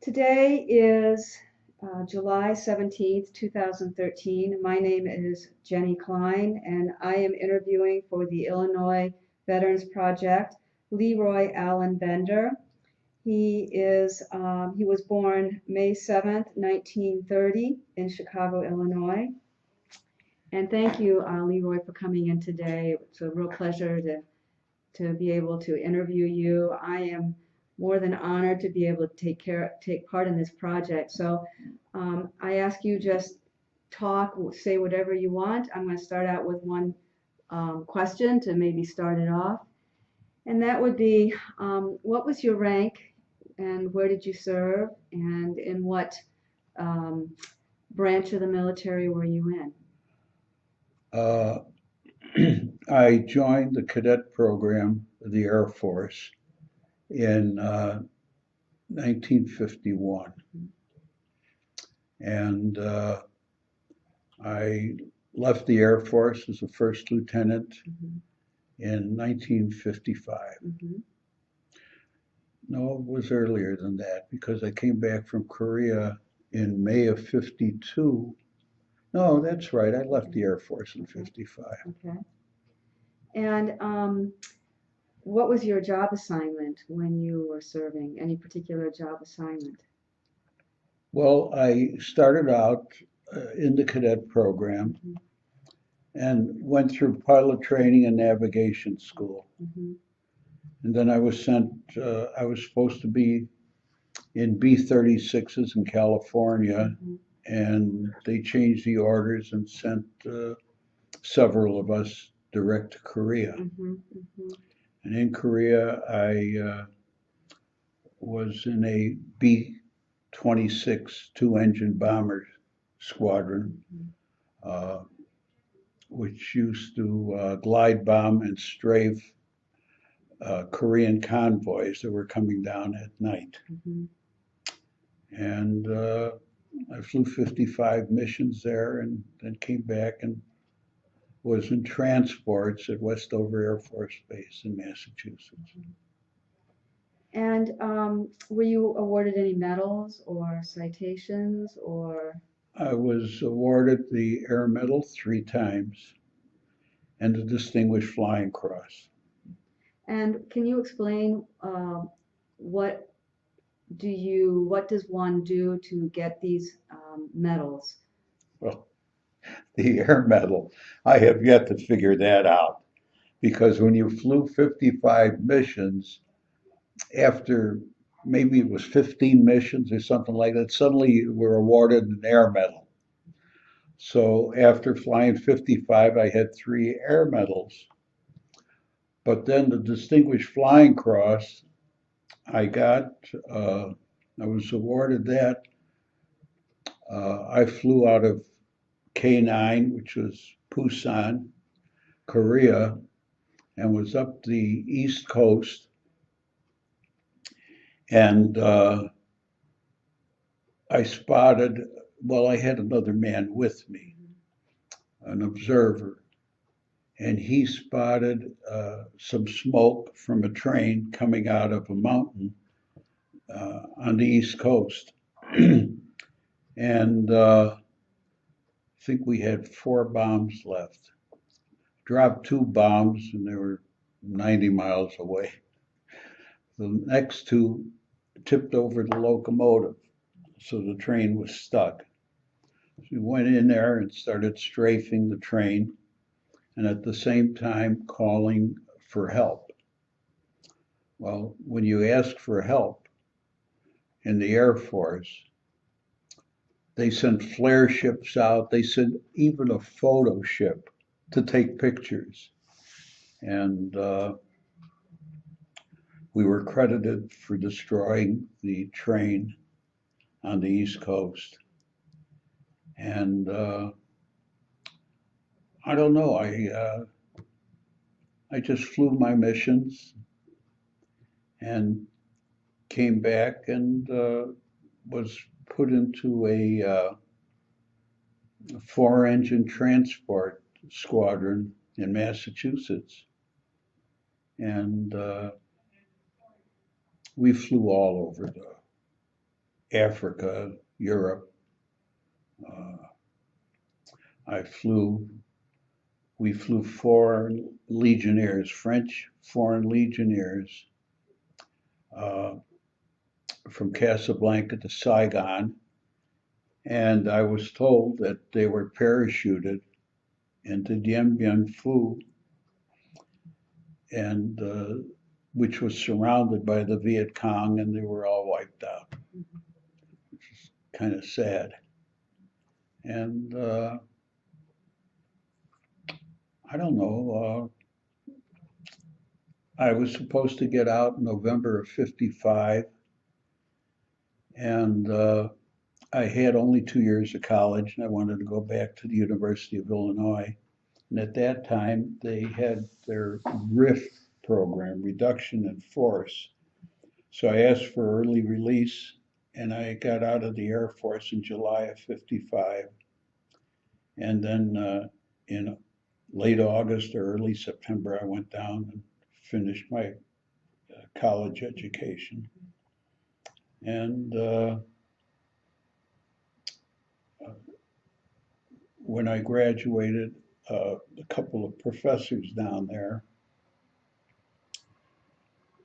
Today is July 17th, 2013. My name is Jenny Klein, and I am interviewing for the Illinois Veterans Project Leroy Allen Bender. He was born May 7th, 1930 in Chicago, Illinois. And thank you, Leroy, for coming in today. It's a real pleasure to be able to interview you. I am more than honored to be able to take part in this project. So I ask you just say whatever you want. I'm going to start out with one question to maybe start it off. And that would be, what was your rank and where did you serve and in what branch of the military were you in? I joined the cadet program of the Air Force in 1951. And I left the Air Force as a first lieutenant in 1955. No, it was earlier than that because I came back from Korea in May of 52. No, that's right. I left the Air Force in 55. Okay. And what was your job assignment when you were serving? Any particular job assignment? Well, I started out in the cadet program and went through pilot training and navigation school. And then I was sent, I was supposed to be in B-36s in California, and they changed the orders and sent several of us direct to Korea. And in Korea, I was in a B-26 two-engine bomber squadron, which used to glide bomb and strafe Korean convoys that were coming down at night. And I flew 55 missions there and then came back and was in transports at Westover Air Force Base in Massachusetts. And were you awarded any medals or citations or? I was awarded the Air Medal 3 times and the Distinguished Flying Cross. And can you explain what does one do to get these medals? Well, the Air Medal, I have yet to figure that out because when you flew 55 missions, after maybe it was 15 missions or something like that, suddenly you were awarded an Air Medal. So after flying 55, I had 3 Air Medals. But then the Distinguished Flying Cross, I was awarded that. I flew out of K9, which was Busan, Korea, and was up the East Coast. And I spotted, well, I had another man with me, an observer, and he spotted some smoke from a train coming out of a mountain on the East Coast. And I think we had 4 bombs left. Dropped 2 bombs and they were 90 miles away. The next 2 tipped over the locomotive, so the train was stuck. So we went in there and started strafing the train and at the same time calling for help. Well, when you ask for help in the Air Force, they sent flare ships out. They sent even a photo ship to take pictures. And we were credited for destroying the train on the East Coast. And I don't know, I just flew my missions and came back and was put into a 4-engine transport squadron in Massachusetts. And we flew all over the Africa, Europe. I flew, we flew foreign legionnaires, French foreign legionnaires, uh, from Casablanca to Saigon, and I was told that they were parachuted into Dien Bien Phu, and which was surrounded by the Viet Cong, and they were all wiped out, which is kind of sad. And I don't know. I was supposed to get out in November of '55, and I had only 2 years of college, and I wanted to go back to the University of Illinois. And at that time, they had their RIF program, reduction in force. So I asked for early release, and I got out of the Air Force in July of '55. And then in late August or early September, I went down and finished my college education. And when I graduated, a couple of professors down there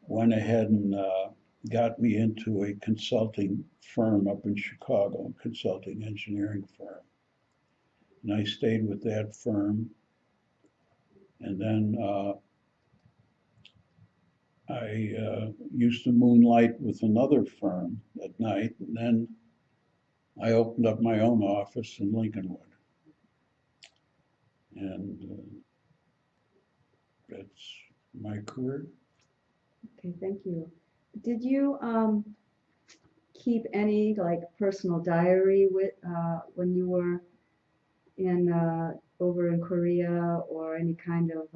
went ahead and got me into a consulting firm up in Chicago, a consulting engineering firm. And I stayed with that firm. And then I used to moonlight with another firm at night. And then I opened up my own office in Lincolnwood. And that's my career. Okay, thank you. Did you keep any like personal diary with when you were in over in Korea, or any kind of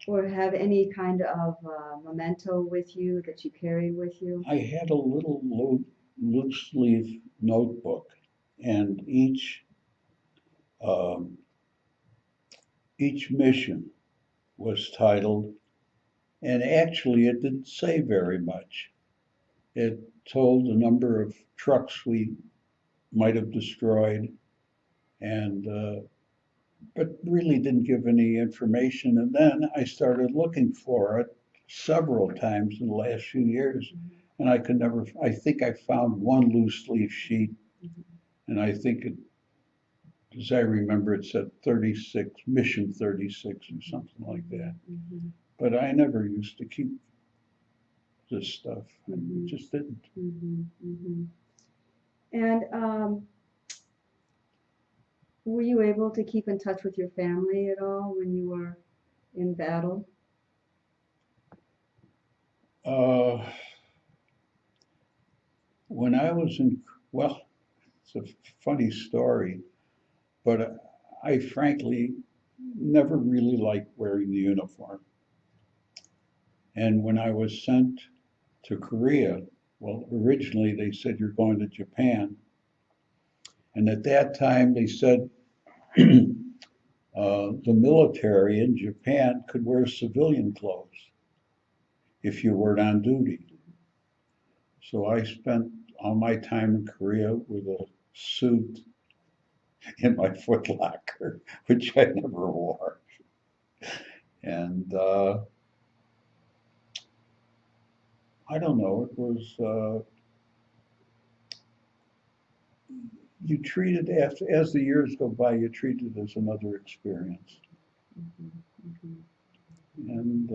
or have any kind of memento with you that you carry with you? I had a little loose leaf notebook, and each mission was titled, and actually it didn't say very much. It told the number of trucks we might have destroyed, and but really didn't give any information. And then I started looking for it several times in the last few years, and I could never. I think I found one loose leaf sheet, and I think it, as I remember, it said 36, mission 36 or something like that. Mm-hmm. But I never used to keep this stuff. I just didn't. Mm-hmm. Mm-hmm. And were you able to keep in touch with your family at all when you were in battle? When I was in, well, it's a funny story, but I frankly never really liked wearing the uniform. And when I was sent to Korea, well, originally they said you're going to Japan. And at that time they said the military in Japan could wear civilian clothes if you weren't on duty. So I spent all my time in Korea with a suit in my footlocker, which I never wore. And I don't know, it was, you treat it as the years go by, you treat it as another experience. Mm-hmm. Mm-hmm. And,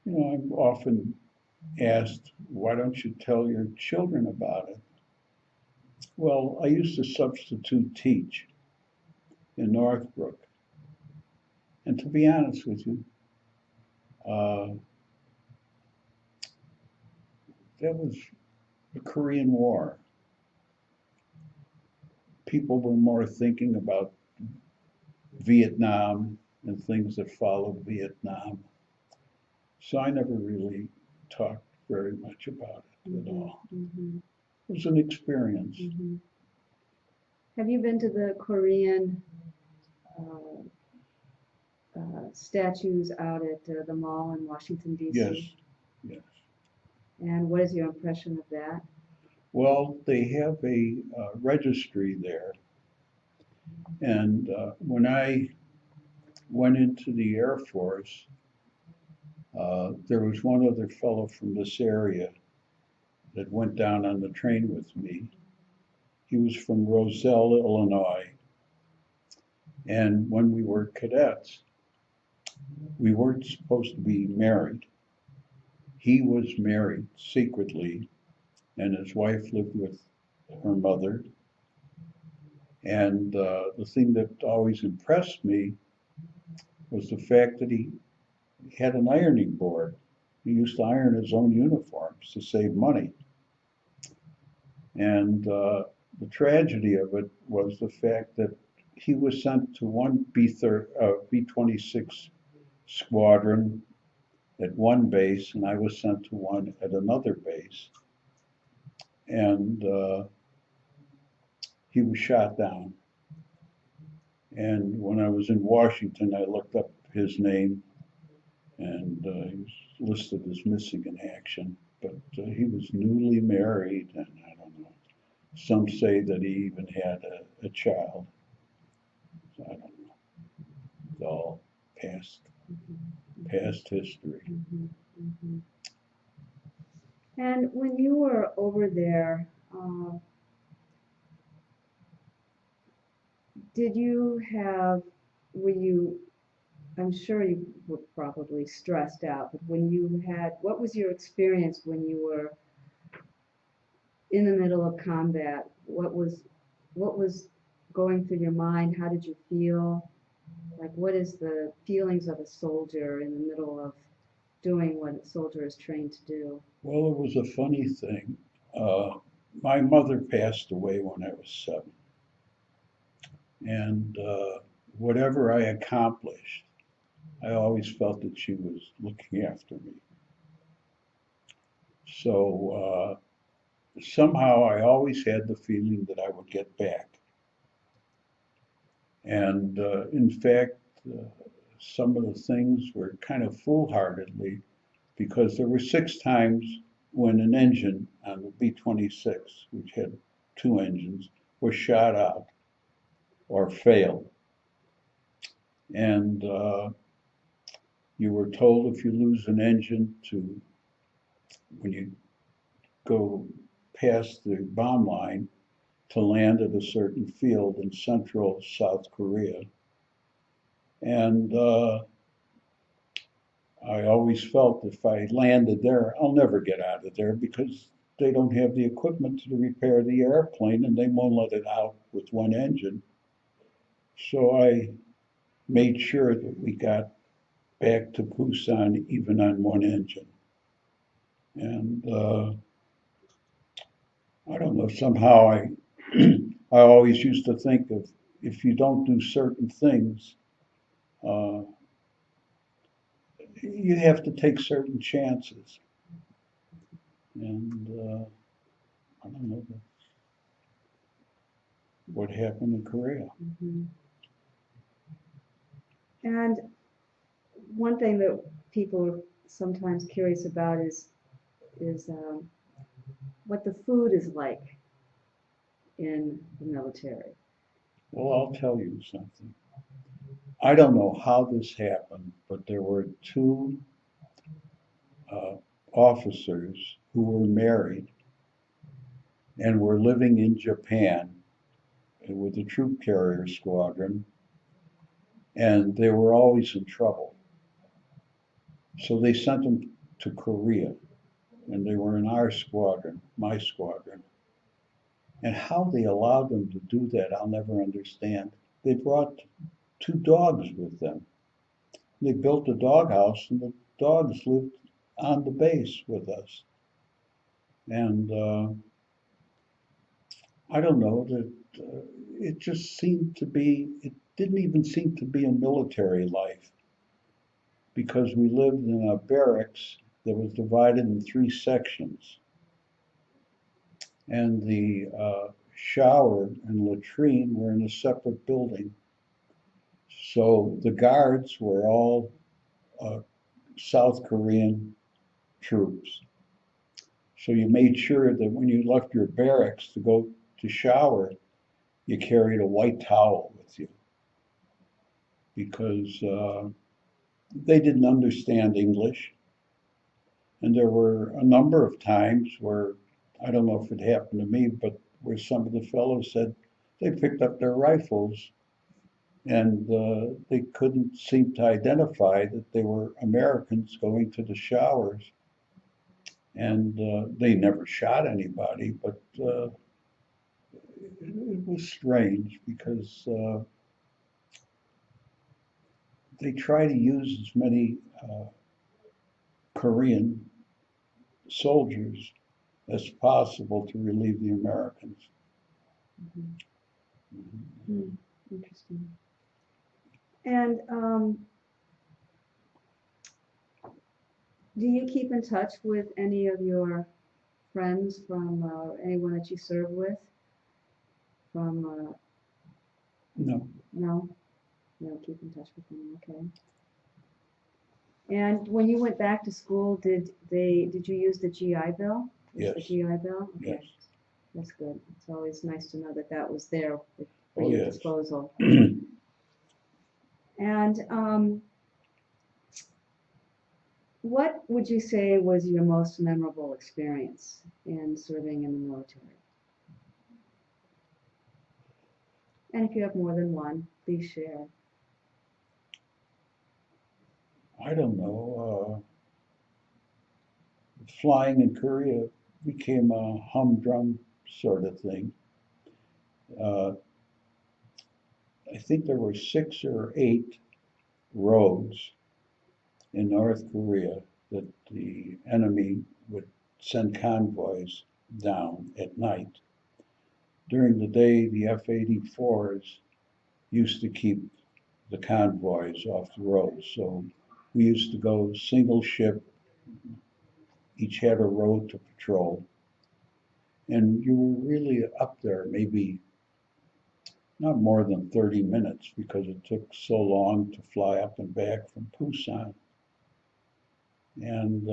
you know, I'm often asked, why don't you tell your children about it? Well, I used to substitute teach in Northbrook. And to be honest with you, that was the Korean War. People were more thinking about Vietnam and things that followed Vietnam. So I never really talked very much about it at all. Mm-hmm. It was an experience. Mm-hmm. Have you been to the Korean statues out at the mall in Washington, D.C.? Yes, yes. And what is your impression of that? Well, they have a registry there. And when I went into the Air Force, there was one other fellow from this area that went down on the train with me. He was from Roselle, Illinois. And when we were cadets, we weren't supposed to be married. He was married secretly, and his wife lived with her mother. And the thing that always impressed me was the fact that he had an ironing board. He used to iron his own uniforms to save money. And the tragedy of it was the fact that he was sent to one B-26 squadron at one base, and I was sent to one at another base. And he was shot down. And when I was in Washington, I looked up his name, and he was listed as missing in action. But he was newly married, and I don't know. Some say that he even had a child. So I don't know. It's all past history. Mm-hmm. Mm-hmm. And when you were over there, were you, I'm sure you were probably stressed out, but what was your experience when you were in the middle of combat? What was going through your mind? How did you feel? Like, what is the feelings of a soldier in the middle of doing what a soldier is trained to do? Well, it was a funny thing. My mother passed away when I was 7. And whatever I accomplished, I always felt that she was looking after me. So somehow I always had the feeling that I would get back. And in fact, some of the things were kind of foolhardily, because there were 6 times when an engine on the B-26, which had 2 engines, was shot out or failed. And you were told if you lose an engine when you go past the bomb line, to land at a certain field in central South Korea. And I always felt if I landed there, I'll never get out of there, because they don't have the equipment to repair the airplane, and they won't let it out with one engine. So I made sure that we got back to Busan even on one engine. And I don't know, somehow I always used to think of, if you don't do certain things, you have to take certain chances. And I don't know what happened in Korea. Mm-hmm. And one thing that people are sometimes curious about is what the food is like in the military. Well, I'll tell you something. I don't know how this happened, but there were 2 officers who were married and were living in Japan with the troop carrier squadron, and they were always in trouble. So they sent them to Korea, and they were in our squadron, my squadron. And how they allowed them to do that, I'll never understand. They brought 2 dogs with them. They built a doghouse, and the dogs lived on the base with us. And I don't know, that it just seemed to be, it didn't even seem to be a military life, because we lived in a barracks that was divided in 3 sections. And the shower and latrine were in a separate building. So the guards were all South Korean troops. So you made sure that when you left your barracks to go to shower, you carried a white towel with you because they didn't understand English. And there were a number of times where, I don't know if it happened to me, but where some of the fellows said they picked up their rifles and they couldn't seem to identify that they were Americans going to the showers. And they never shot anybody, but it was strange because they try to use as many Korean soldiers as possible to relieve the Americans. Interesting. And do you keep in touch with any of your friends from anyone that you serve with? From No, no, you don't keep in touch with them. Okay. And when you went back to school, did you use the GI Bill? Yes. The GI Bill? Okay. yes. That's good. It's always nice to know that that was there for Oh, your yes. disposal. And what would you say was your most memorable experience in serving in the military? And if you have more than one, please share. I don't know. Flying in Korea became a humdrum sort of thing. I think there were 6 or 8 roads in North Korea that the enemy would send convoys down at night. During the day, the F-84s used to keep the convoys off the road. So we used to go single ship, each had a road to patrol. And you were really up there maybe not more than 30 minutes because it took so long to fly up and back from Busan. And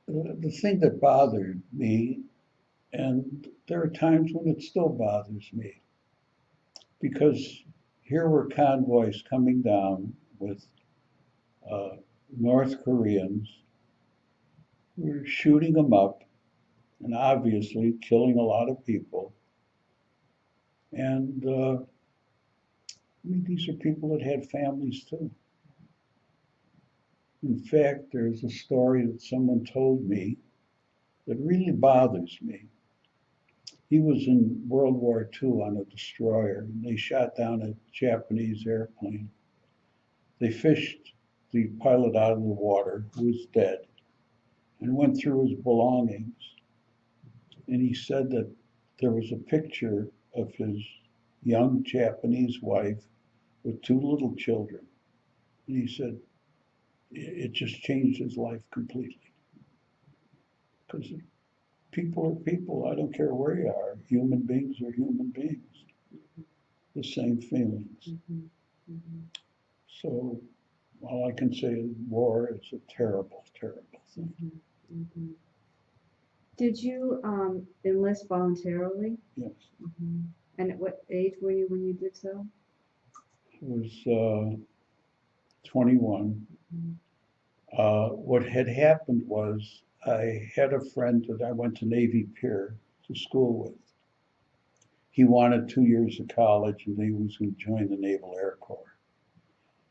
the thing that bothered me, and there are times when it still bothers me, because here were convoys coming down with North Koreans. We were shooting them up and obviously killing a lot of people. And I mean, these are people that had families too. In fact, there's a story that someone told me that really bothers me. He was in World War II on a destroyer, and they shot down a Japanese airplane. They fished the pilot out of the water, who was dead, and went through his belongings. And he said that there was a picture of his young Japanese wife with 2 little children. And he said it just changed his life completely. Because people are people. I don't care where you are. Human beings are human beings. The same feelings. So all I can say is war is a terrible, terrible thing. Did you enlist voluntarily? Yes. And at what age were you when you did so? I was 21. What had happened was I had a friend that I went to Navy Pier to school with. He wanted 2 years of college and he was going to join the Naval Air Corps.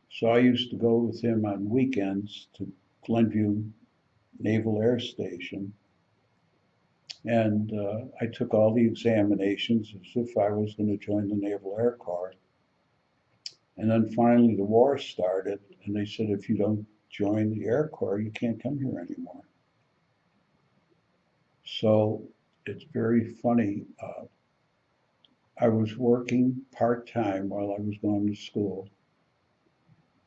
So I used to go with him on weekends to Glenview Naval Air Station. And I took all the examinations as if I was going to join the Naval Air Corps. And then finally the war started, and they said, if you don't join the Air Corps, you can't come here anymore. So it's very funny. I was working part-time while I was going to school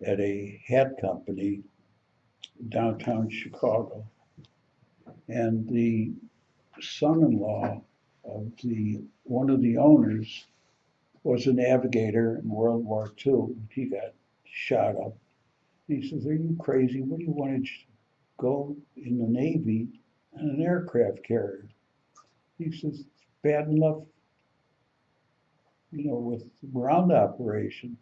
at a hat company downtown Chicago. And the son-in-law of one of the owners was a navigator in World War II. He got shot up. He says, are you crazy? What do you want to go in the Navy on an aircraft carrier. He says, it's bad enough, with ground operation.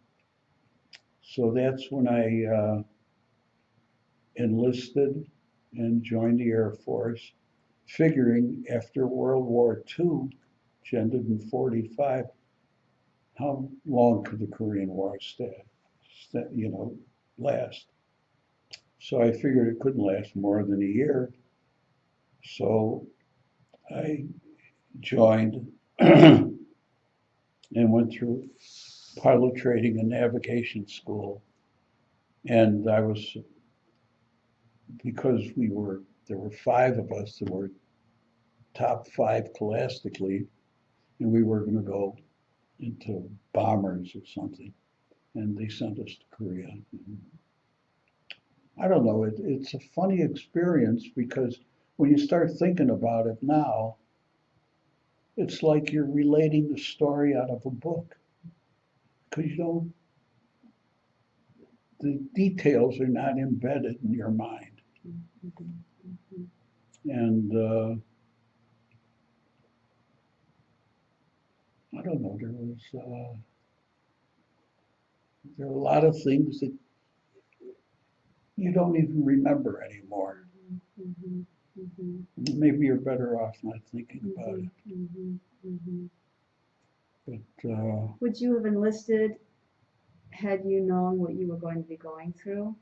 So that's when I enlisted and joined the Air Force, figuring after World War II, which ended in 45, how long could the Korean War last? So I figured it couldn't last more than a year. So I joined and went through pilot training and navigation school. And because there were 5 of us that were top 5 scholastically, and we were going to go into bombers or something. And they sent us to Korea. I don't know, it's a funny experience because when you start thinking about it now, it's like you're relating the story out of a book. Because the details are not embedded in your mind. And I don't know, there are a lot of things that you don't even remember anymore. Maybe you're better off not thinking about it. But would you have enlisted had you known what you were going to be going through?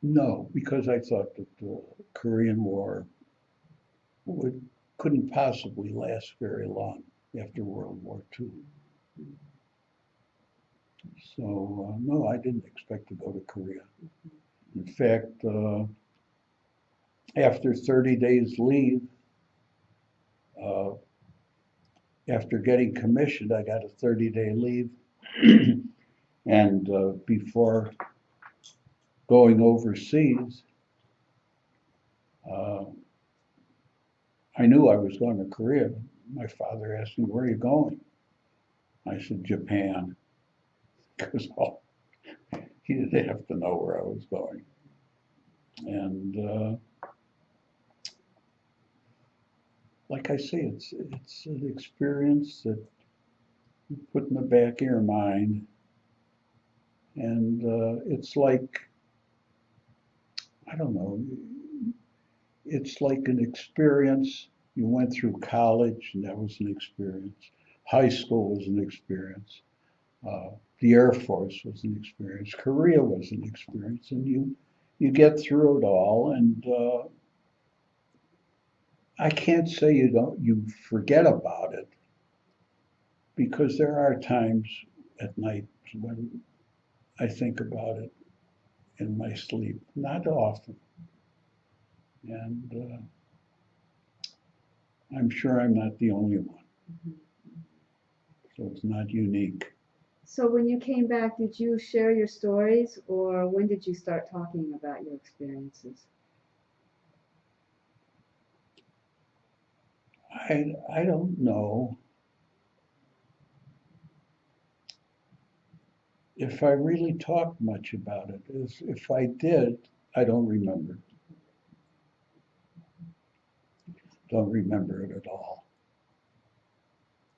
No, because I thought that the Korean War couldn't possibly last very long after World War II. So, no, I didn't expect to go to Korea. In fact, after 30 days leave, after getting commissioned, I got a 30-day leave. And before going overseas, I knew I was going to Korea. My father asked me, where are you going? I said, Japan. Because he didn't have to know where I was going. And like I say, it's an experience that you put in the back of your mind. And it's like, I don't know, it's like an experience. You went through college, and that was an experience. High school was an experience. The Air Force was an experience. Korea was an experience. And you get through it all. And I can't say you forget about it, because there are times at night when I think about it in my sleep. Not often. And I'm sure I'm not the only one. So it's not unique. So when you came back, did you share your stories, or when did you start talking about your experiences? I don't know if I really talked much about it. If I did, I don't remember. Don't remember it at all.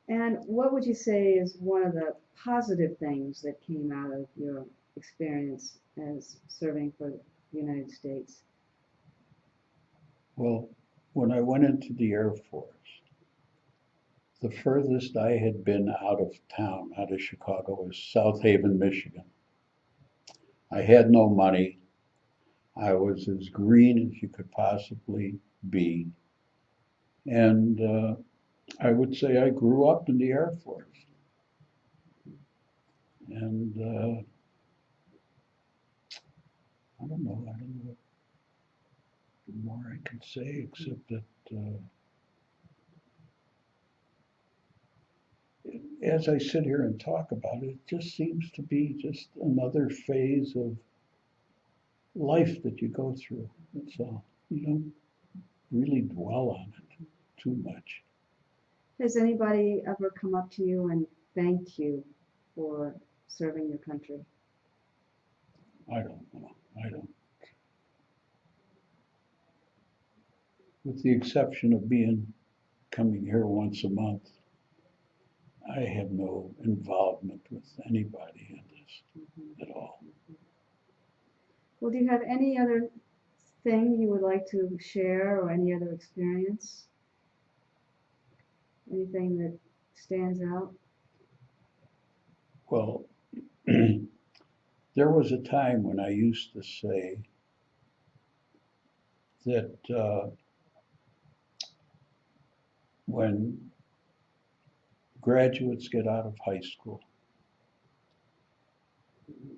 And what would you say is one of the positive things that came out of your experience as serving for the United States? Well, when I went into the Air Force, the furthest I had been out of town, out of Chicago, was South Haven, Michigan. I had no money. I was as green as you could possibly be. And I would say I grew up in the Air Force. And I don't know what more I can say, except that as I sit here and talk about it, it just seems to be just another phase of life that you go through. That's all. You don't really dwell on it too much. Has anybody ever come up to you and thanked you for serving your country? I don't know. I don't. With the exception of coming here once a month, I have no involvement with anybody in this at all. Well, do you have any other thing you would like to share or any other experience? Anything that stands out? Well, there was a time when I used to say that when graduates get out of high school,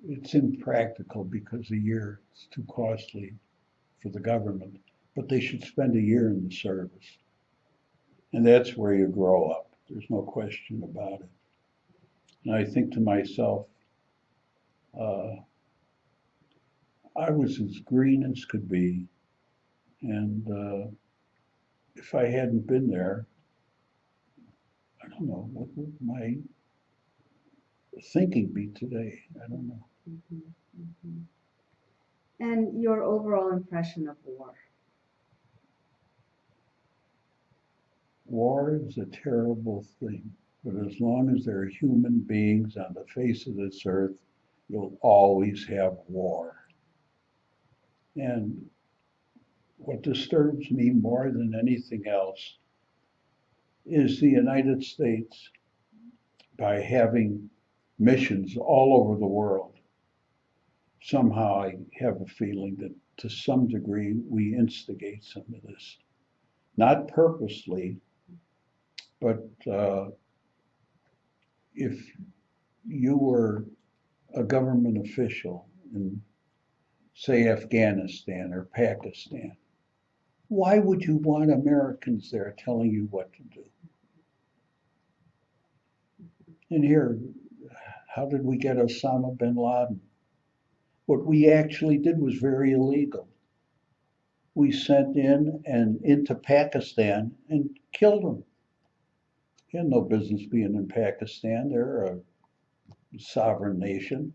it's impractical because a year is too costly for the government, but they should spend a year in the service. And that's where you grow up. There's no question about it. And I think to myself, I was as green as could be. And if I hadn't been there, I don't know, what would my thinking be today? I don't know. And your overall impression of war? War is a terrible thing, but as long as there are human beings on the face of this earth, you'll always have war. And what disturbs me more than anything else is the United States, by having missions all over the world. Somehow I have a feeling that to some degree we instigate some of this. Not purposely, but if you were a government official in, say, Afghanistan or Pakistan, why would you want Americans there telling you what to do? And here, how did we get Osama bin Laden? What we actually did was very illegal. We sent in and into Pakistan and killed him. He had no business being in Pakistan. They're a sovereign nation.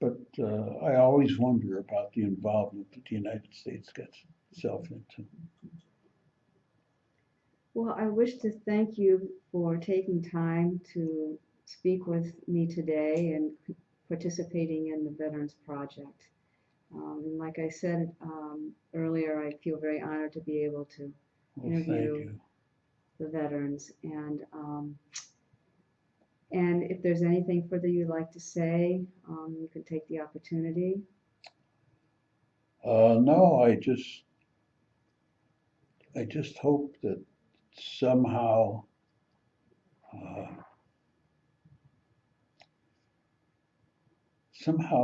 But I always wonder about the involvement that the United States gets itself into. Well, I wish to thank you for taking time to speak with me today and participating in the Veterans Project. And like I said earlier, I feel very honored to be able to interview the veterans. And if there's anything further you'd like to say, you can take the opportunity. No, I just hope that somehow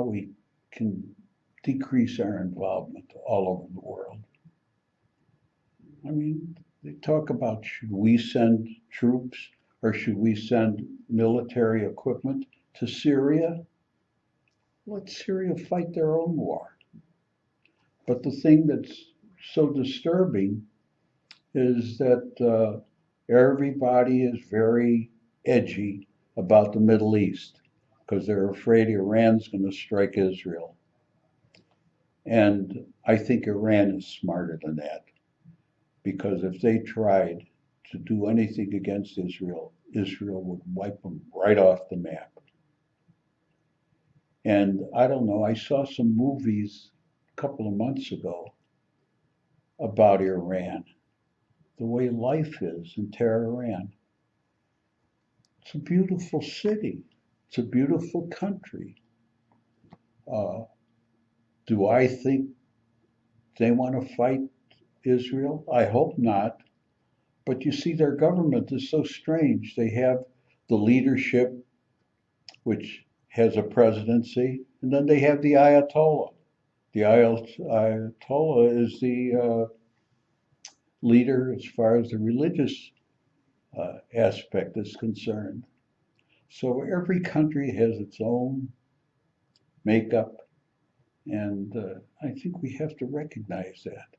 we can decrease our involvement all over the world. I mean, they talk about, should we send troops or should we send military equipment to Syria? Let Syria fight their own war. But the thing that's so disturbing is that everybody is very edgy about the Middle East because they're afraid Iran's going to strike Israel. And I think Iran is smarter than that, because if they tried to do anything against Israel, Israel would wipe them right off the map. And I don't know, I saw some movies a couple of months ago about Iran, the way life is in Tehran. It's a beautiful city. It's a beautiful country. Do I think they want to fight Israel? I hope not. But you see, their government is so strange. They have the leadership, which has a presidency, and then they have the Ayatollah. The Ayatollah is the leader as far as the religious aspect is concerned. So every country has its own makeup, and I think we have to recognize that.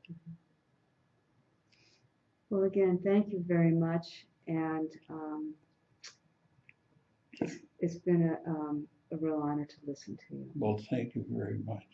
Well, again, thank you very much. And it's been a real honor to listen to you. Well, thank you very much.